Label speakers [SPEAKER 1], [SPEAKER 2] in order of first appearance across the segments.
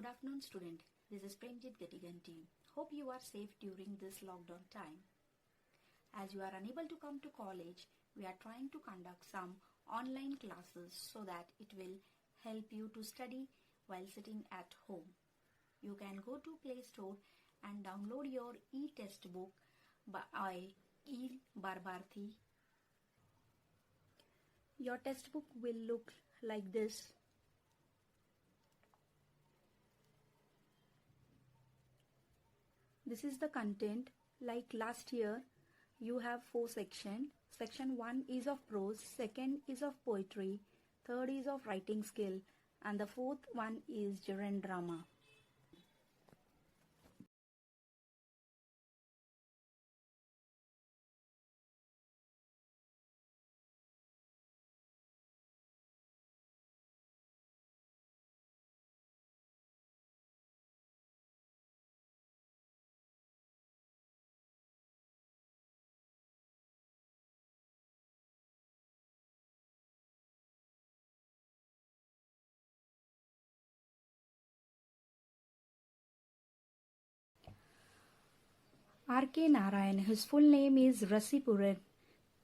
[SPEAKER 1] Good afternoon, student. This is Premjit Gatiganti. Hope you are safe during this lockdown time. As you are unable to come to college, we are trying to conduct some online classes so that it will help you to study while sitting at home. You can go to Play Store and download your e-textbook by e-Barbarathi. Your textbook will look like this. This is the content. Like last year, you have 4 sections. Section 1 is of prose, second is of poetry, third is of writing skill, and the fourth one is genre and drama. R.K. Narayan, his full name is Rasipuram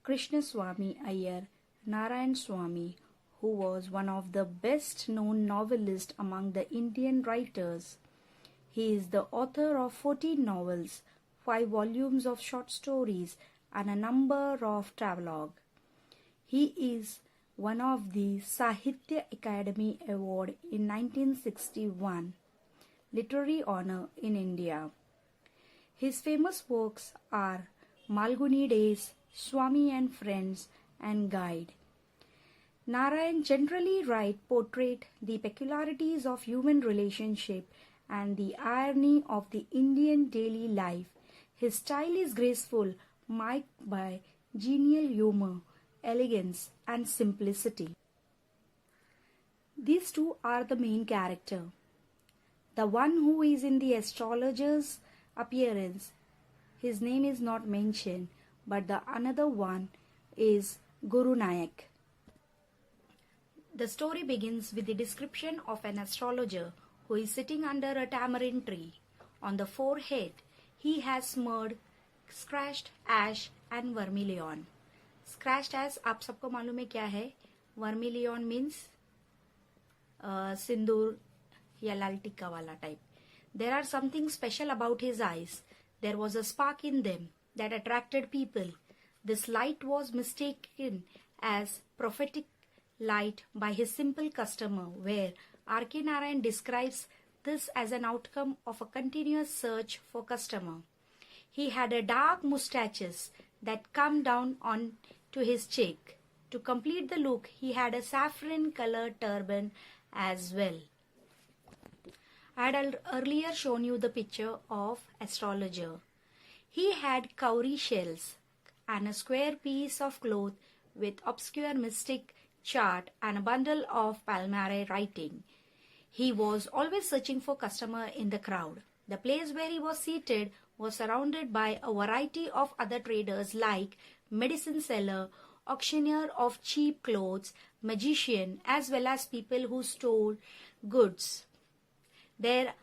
[SPEAKER 1] Krishnaswamy Iyer Narayan Swamy, who was one of the best known novelists among the Indian writers. He is the author of 14 novels, 5 volumes of short stories, and a number of travelogue. He is one of the Sahitya Academy Award in 1961, literary honor in India. His famous works are Malguni Days, Swami and Friends, and Guide. Narayan generally portrayed the peculiarities of human relationship and the irony of the Indian daily life. His style is graceful, marked by genial humor, elegance, and simplicity. These two are the main character. The one who is in the astrologer's appearance, his name is not mentioned, but the another one is Guru Nayak. The story begins with the description of an astrologer who is sitting under a tamarind tree. On the forehead, he has smeared scratched ash and vermilion. Scratched ash, आप सबको मालूम है क्या है? Vermilion means सिंदूर या लाल टिक्का वाला type. There are something special about his eyes. There was a spark in them that attracted people. This light was mistaken as prophetic light by his simple customer, where R.K. Narayan describes this as an outcome of a continuous search for customer. He had a dark moustaches that come down on to his cheek. To complete the look, he had a saffron-colored turban as well. I had earlier shown you the picture of astrologer. He had cowrie shells and a square piece of cloth with obscure mystic chart and a bundle of palmare writing. He was always searching for customer in the crowd. The place where he was seated was surrounded by a variety of other traders like medicine seller, auctioneer of cheap clothes, magician, as well as people who stole goods. There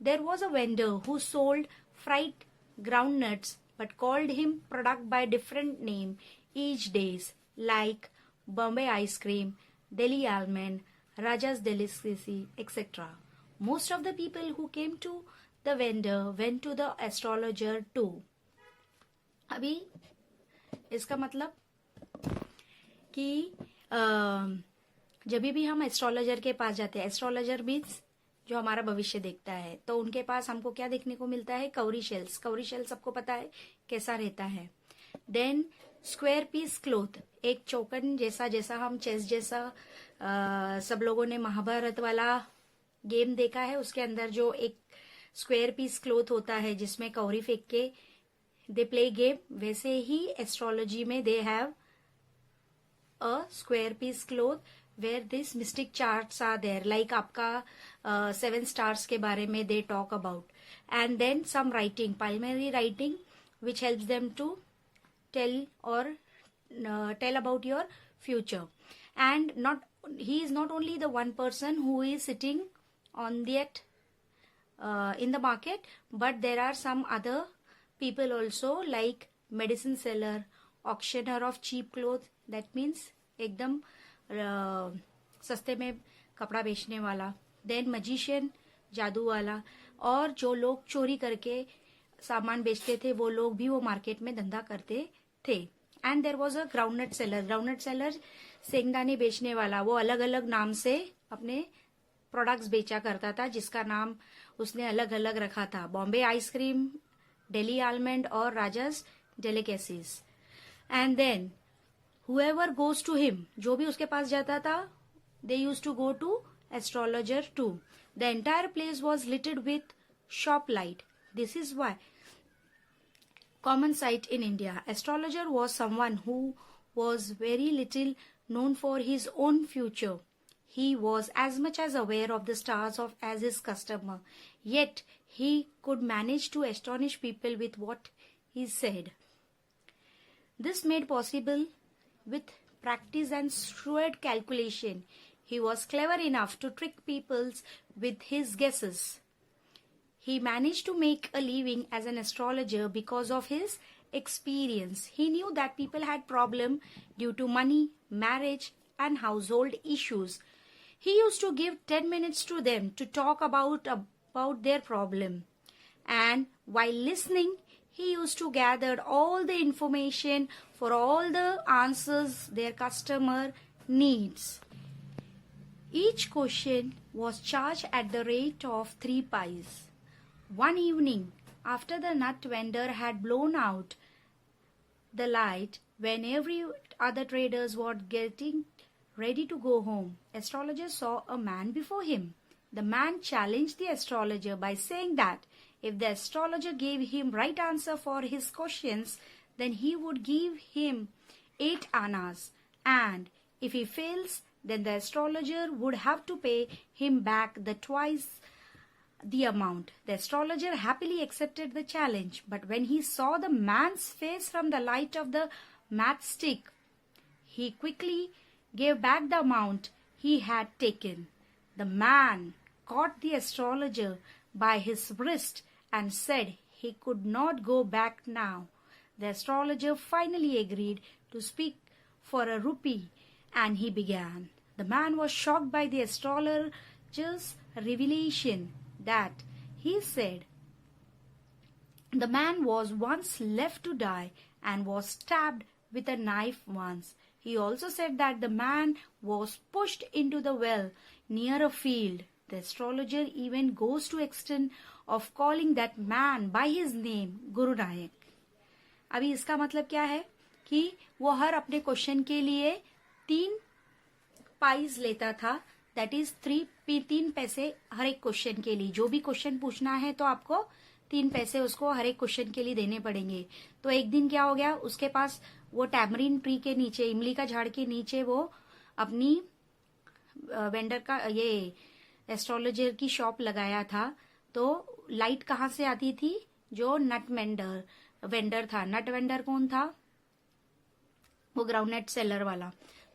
[SPEAKER 1] was a vendor who sold fried groundnuts but called him product by different name each days, like Bombay ice cream, Delhi almond, Raja's delicacy, etc. Most of the people who came to the vendor went to the astrologer too. अभी इसका मतलब कि जब भी हम astrologer के पास जाते हैं, एस्ट्रोलॉजर मीन्स जो हमारा भविष्य देखता है, तो उनके पास हमको क्या देखने को मिलता है? कौरी शेल्स. कौरी शेल्स सबको पता है कैसा रहता है. देन स्क्वायर पीस क्लोथ, एक चौकन जैसा, जैसा हम चेस जैसा सब लोगों ने महाभारत वाला गेम देखा है, उसके अंदर जो एक स्क्वायर पीस क्लोथ होता है जिसमें कौरी फेंक के दे प्ले गेम, वैसे ही एस्ट्रोलॉजी में they have a square piece cloth where these mystic charts are there, like आपका 7 stars के बारे में they talk about, and then some writing, primary writing, which helps them to tell about your future. And he is not only the one person who is sitting on that in the market, but there are some other people also like medicine seller, auctioneer of cheap clothes, that means एकदम सस्ते में कपड़ा बेचने वाला, then magician, जादू वाला, और जो लोग चोरी करके सामान बेचते थे वो लोग भी वो मार्केट में धंधा करते थे. And there was a groundnut seller. Groundnut seller सेंगदाने बेचने वाला, वो अलग अलग नाम से अपने प्रोडक्ट्स बेचा करता था, जिसका नाम उसने अलग अलग रखा था. बॉम्बे आइसक्रीम, दिल्ली आलमंड और राजस delicacies. And then whoever goes to him, जो भी उसके पास जाता था, they used to go to astrologer too. The entire place was littered with shop light. This is why common sight in India. Astrologer was someone who was very little known for his own future. He was as much as aware of the stars as his customer. Yet he could manage to astonish people with what he said. This made possible with practice and shrewd calculation. He was clever enough to trick people with his guesses. He managed to make a living as an astrologer because of his experience. He knew that people had problems due to money, marriage, and household issues. He used to give 10 minutes to them to talk about their problem. And while listening, he used to gather all the information for all the answers their customer needs. Each question was charged at the rate of 3 pies. One evening, after the nut vendor had blown out the light, when every other traders were getting ready to go home, astrologer saw a man before him. The man challenged the astrologer by saying that if the astrologer gave him right answer for his questions, then he would give him 8 annas, and if he fails, then the astrologer would have to pay him back the twice the amount. The astrologer happily accepted the challenge, but when he saw the man's face from the light of the matchstick, he quickly gave back the amount he had taken. The man caught the astrologer by his wrist and said he could not go back now. The astrologer finally agreed to speak for a rupee, and he began. The man was shocked by the astrologer's revelation that he said the man was once left to die and was stabbed with a knife once. He also said that the man was pushed into the well near a field. The astrologer even goes to extent of calling that man by his name, Guru Nanak. अभी इसका मतलब क्या है कि वो हर अपने question के लिए 3 पाइज लेता था, दैट इज 3 पैसे हर एक क्वेश्चन के लिए. जो भी क्वेश्चन पूछना है तो आपको 3 पैसे उसको हर एक क्वेश्चन के लिए देने पड़ेंगे. तो एक दिन क्या हो गया, उसके पास वो टैमरिन ट्री के नीचे, इमली का झाड़ के नीचे वो अपनी वेंडर का ये एस्ट्रोलॉजर की शॉप लगाया था. तो लाइट कहाँ से आती थी, जो नट वेंडर था. नट वेंडर कौन था, वो ग्राउंडनट सेलर वाला.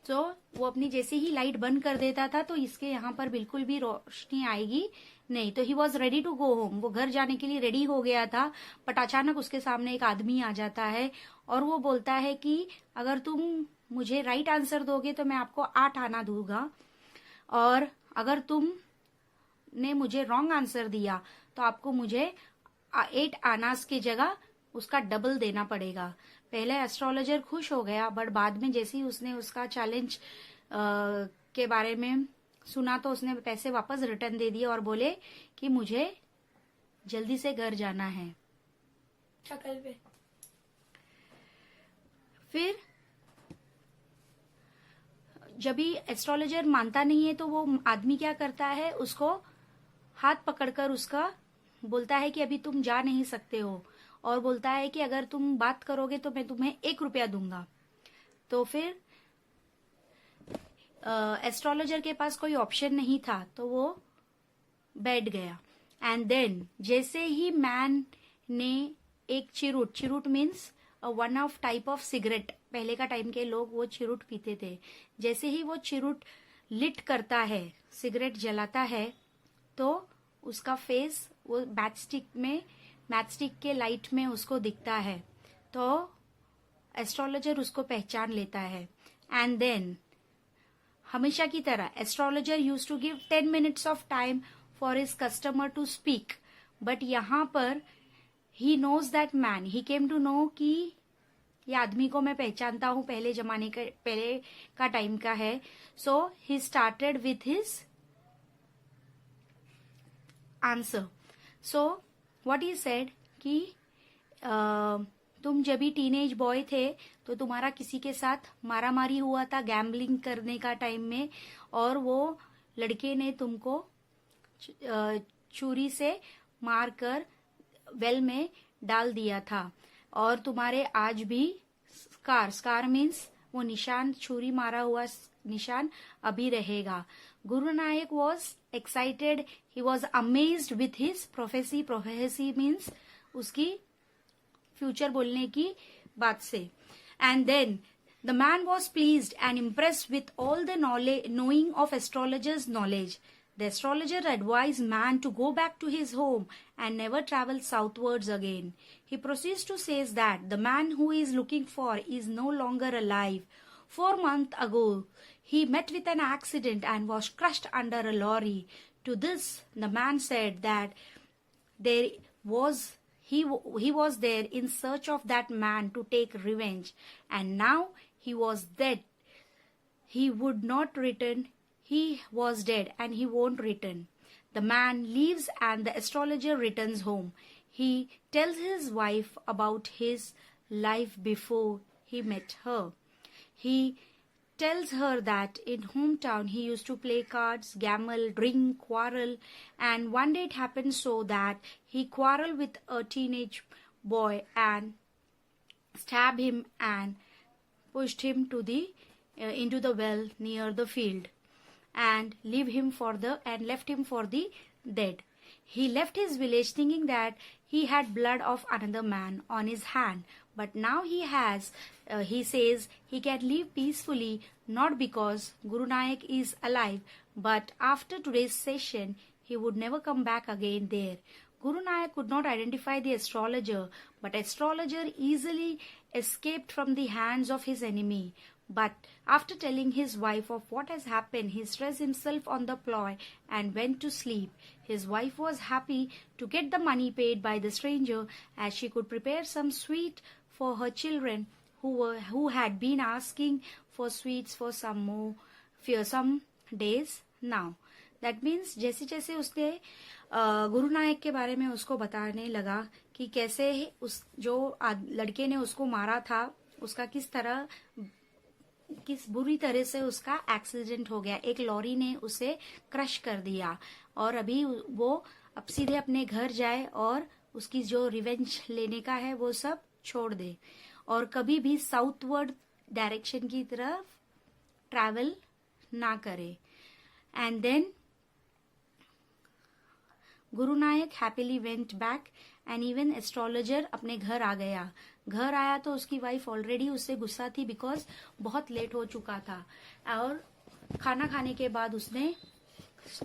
[SPEAKER 1] तो वो अपनी जैसे ही लाइट बंद कर देता था तो इसके यहाँ पर बिल्कुल भी रोशनी आएगी नहीं. तो he was ready to go home, वो घर जाने के लिए रेडी हो गया था. बट अचानक उसके सामने एक आदमी आ जाता है और वो बोलता है कि अगर तुम मुझे राइट आंसर दोगे तो मैं आपको 8 आना दूंगा, और अगर तुम ने मुझे रॉन्ग आंसर दिया तो आपको मुझे 8 आनास की जगह उसका डबल देना पड़ेगा. पहले एस्ट्रोलॉजर खुश हो गया, बट बाद में जैसे ही उसने उसका चैलेंज के बारे में सुना तो उसने पैसे वापस रिटर्न दे दिए और बोले कि मुझे जल्दी से घर जाना है.
[SPEAKER 2] शक्ल पे
[SPEAKER 1] फिर जब भी एस्ट्रोलॉजर मानता नहीं है तो वो आदमी क्या करता है, उसको हाथ पकड़कर उसका बोलता है कि अभी तुम जा नहीं सकते हो, और बोलता है कि अगर तुम बात करोगे तो मैं तुम्हें 1 रुपया दूंगा. तो फिर एस्ट्रोलॉजर के पास कोई ऑप्शन नहीं था तो वो बैठ गया. एंड देन जैसे ही मैन ने एक cheroot means one of type of cigarette, पहले का टाइम के लोग वो चिरूट पीते थे, जैसे ही वो चिरूट लिट करता है, सिगरेट जलाता है, तो उसका फेस वो मैचस्टिक के लाइट में उसको दिखता है, तो एस्ट्रोलॉजर उसको पहचान लेता है. एंड देन हमेशा की तरह astrologer use to give 10 minutes of time for his customer to speak. But यहाँ पर he knows that man, he came to know कि ये आदमी को मैं पहचानता हूं, पहले का टाइम का है. So he started with his answer. So what he said कि तुम जब भी टीनेज बॉय थे तो तुम्हारा किसी के साथ मारामारी हुआ था गैम्बलिंग करने का टाइम में, और वो लड़के ने तुमको छुरी से मारकर वेल में डाल दिया था, और तुम्हारे आज भी स्कार मीन्स वो निशान, छुरी मारा हुआ निशान अभी रहेगा. Guru Nayak was excited, he was amazed with his prophecy. Prophecy means उसकी फ्यूचर बोलने की बात से. And then the man was pleased and impressed with all the knowing of astrologers' knowledge. The astrologer advised man to go back to his home and never travel southwards again. He proceeds to say that the man who he is looking for is no longer alive. 4 months ago, he met with an accident and was crushed under a lorry. To this, the man said that he was there in search of that man to take revenge, and now he was dead. He would not return. He was dead and he won't return. The man leaves and the astrologer returns home. He tells his wife about his life before he met her. He tells her that in hometown he used to play cards, gamble, drink, quarrel, and one day it happened so that he quarreled with a teenage boy and stabbed him and pushed him into the well near the field, and left him for the dead. He left his village thinking that he had blood of another man on his hand, but now he says he can live peacefully, not because Guru Nanak is alive, but after today's session he would never come back again there. Guru Nanak could not identify the astrologer, but astrologer easily escaped from the hands of his enemy. But after telling his wife of what has happened, he stretched himself on the plough and went to sleep. His wife was happy to get the money paid by the stranger, as she could prepare some sweet for her children who had been asking for sweets for some days now. That means जैसे जैसे उसने गुरु नायक के बारे में उसको बताने लगा कि कैसे जो लड़के ने उसको मारा था, उसका किस बुरी तरह से उसका एक्सीडेंट हो गया, एक लॉरी ने उसे क्रश कर दिया, और अभी वो अब सीधे अपने घर जाए और उसकी जो रिवेंज लेने का है वो सब छोड़ दे, और कभी भी साउथवर्ड डायरेक्शन की तरफ ट्रैवल ना करे. And then Guru Nayak happily went back and even astrologer अपने घर आ गया. घर आया तो उसकी वाइफ ऑलरेडी उससे गुस्सा थी बिकॉज बहुत लेट हो चुका था, और खाना खाने के बाद उसने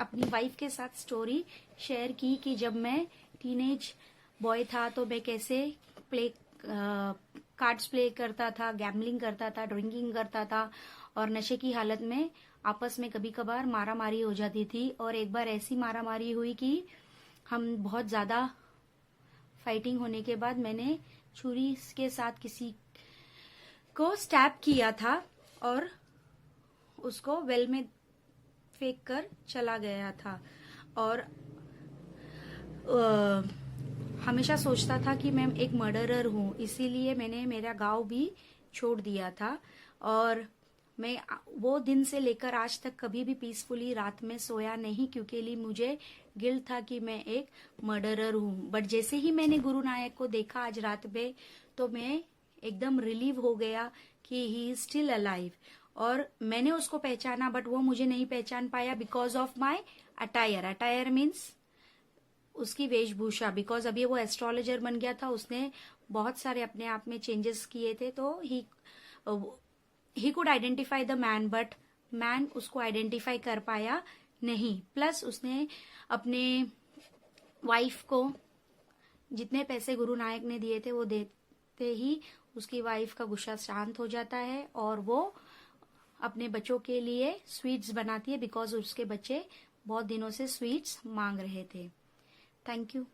[SPEAKER 1] अपनी वाइफ के साथ स्टोरी शेयर की कि जब मैं टीनेज बॉय था तो मैं कैसे कार्ड्स प्ले करता था, गैम्बलिंग करता था, ड्रिंकिंग करता था, और नशे की हालत में आपस में कभी कभार मारामारी हो जाती थी. और एक बार ऐसी मारामारी हुई कि हम बहुत ज्यादा फाइटिंग होने के बाद मैंने छुरी के साथ किसी को स्टैब किया था और उसको वेल में फेंक कर चला गया था. और हमेशा सोचता था कि मैं एक मर्डरर हूं, इसीलिए मैंने मेरा गांव भी छोड़ दिया था, और मैं वो दिन से लेकर आज तक कभी भी पीसफुली रात में सोया नहीं, क्योंकि मुझे गिल्ट था कि मैं एक मर्डरर हूं. बट जैसे ही मैंने गुरु नायक को देखा आज रात में, तो मैं एकदम रिलीव हो गया कि ही इज स्टिल अलाइव. और मैंने उसको पहचाना, बट वो मुझे नहीं पहचान पाया because of my attire. Attire means उसकी वेशभूषा, बिकॉज अभी वो एस्ट्रोलॉजर बन गया था, उसने बहुत सारे अपने आप में चेंजेस किए थे, तो he could identify the man, but man उसको आइडेंटिफाई कर पाया नहीं, प्लस उसने अपने वाइफ को जितने पैसे गुरु नानक ने दिए थे वो देते ही उसकी वाइफ का गुस्सा शांत हो जाता है और वो अपने बच्चों के लिए स्वीट्स बनाती है बिकॉज उसके बच्चे बहुत दिनों से स्वीट्स मांग रहे थे। Thank you.